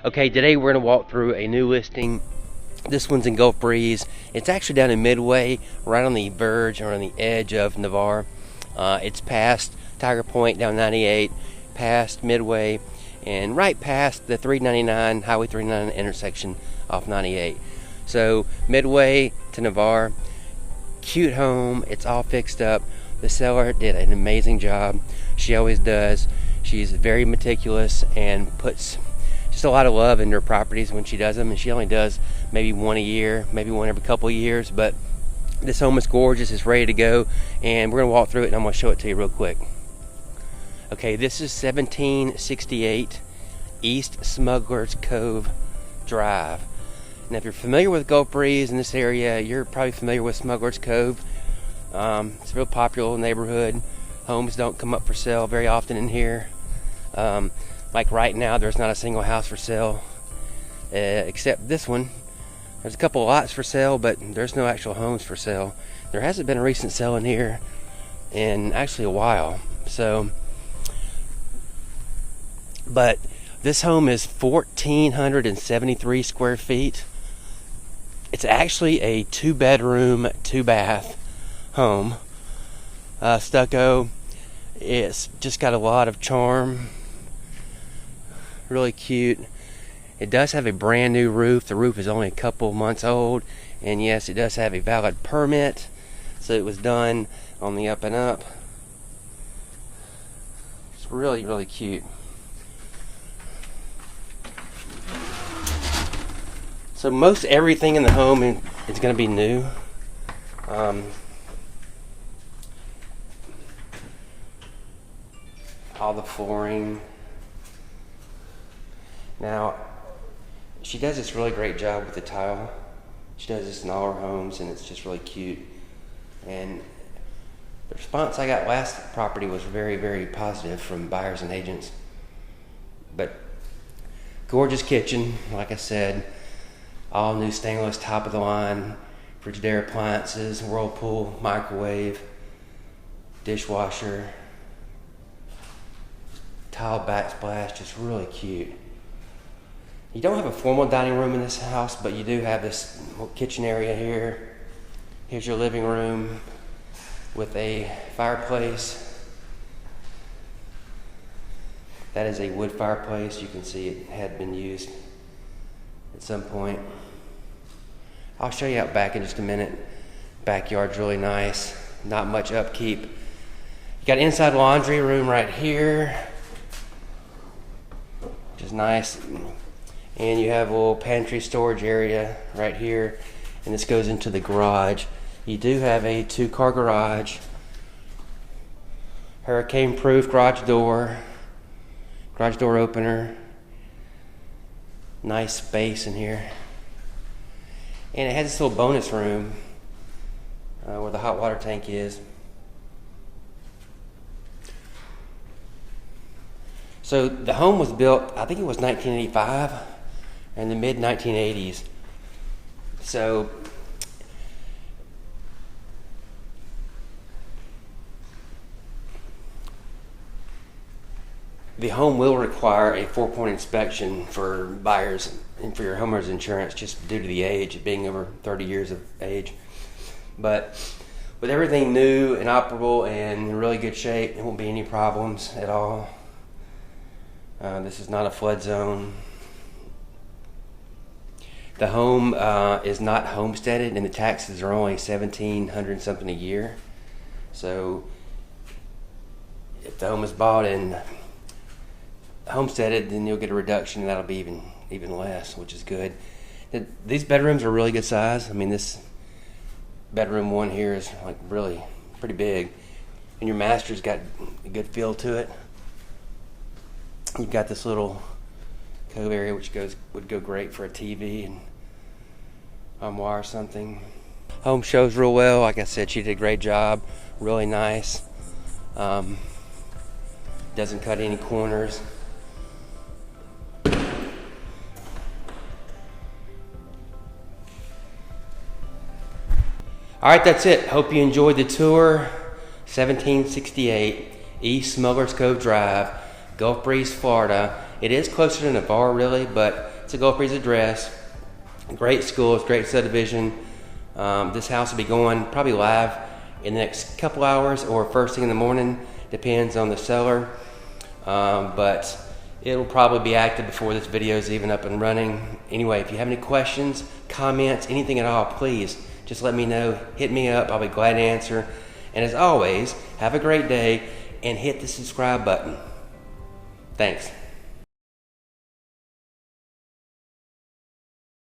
Okay, today we're going to walk through a new listing. This one's in Gulf Breeze. It's actually down in Midway, right on the verge or on the edge of Navarre. It's past Tiger Point down 98, past Midway, and right past the 399, Highway 399 intersection off 98. So Midway to Navarre, cute home. It's all fixed up. The seller did an amazing job. She always does. She's very meticulous and puts just a lot of love in her properties when she does them, and she only does maybe one a year, maybe one every couple of years. But this home is gorgeous. It's ready to go, and we're gonna walk through it, and I'm gonna show it to you real quick. Okay, this is 1768 East Smugglers Cove Drive. Now, if you're familiar with Gulf Breeze in this area, you're probably familiar with Smugglers Cove. It's a real popular neighborhood. Homes don't come up for sale very often in here. Like right now, there's not a single house for sale, except this one. There's a couple of lots for sale, but there's no actual homes for sale. There hasn't been a recent sale in here in actually a while. So, but this home is 1,473 square feet. It's actually a 2-bedroom, 2-bath home. Stucco. It's just got a lot of charm. Really cute. It does have a brand new roof. The roof is only a couple months old, and yes, it does have a valid permit, so it was done on the up and up. It's really, really cute. So most everything in the home is going to be new. All the flooring. Now, she does this really great job with the tile. She does this in all her homes, and it's just really cute. And the response I got last property was very, very positive from buyers and agents. But gorgeous kitchen, like I said, all new stainless, top of the line, Frigidaire appliances, Whirlpool, microwave, dishwasher, tile backsplash, just really cute. You don't have a formal dining room in this house, but you do have this kitchen area here. Here's your living room with a fireplace. That is a wood fireplace. You can see it had been used at some point. I'll show you out back in just a minute. Backyard's really nice. Not much upkeep. You got an inside laundry room right here, which is nice. And you have a little pantry storage area right here, and this goes into the garage. You do have a 2-car garage, hurricane-proof garage door opener. Nice space in here. And it has this little bonus room where the hot water tank is. So the home was built, I think it was 1985. In the mid-1980s. So the home will require a 4-point inspection for buyers and for your homeowner's insurance, just due to the age, it being over 30 years of age. But with everything new and operable and in really good shape, there won't be any problems at all. This is not a flood zone. The home is not homesteaded, and the taxes are only $1,700 something a year. So if the home is bought and homesteaded, then you'll get a reduction, and that'll be even less, which is good. These bedrooms are really good size. I mean, this bedroom one here is like really pretty big, and your master's got a good feel to it. You've got this little cove area which would go great for a TV and armoire or something. Home shows real well. Like I said, she did a great job. Really nice. Doesn't cut any corners. Alright, that's it. Hope you enjoyed the tour. 1768 East Smugglers Cove Drive, Gulf Breeze, Florida. It is closer to Navarre, really, but it's a Gulf Breeze address. Great schools, great subdivision. This house will be going probably live in the next couple hours or first thing in the morning, depends on the seller. But it'll probably be active before this video is even up and running. Anyway, if you have any questions, comments, anything at all, please just let me know. Hit me up. I'll be glad to answer. And as always, have a great day and hit the subscribe button. Thanks.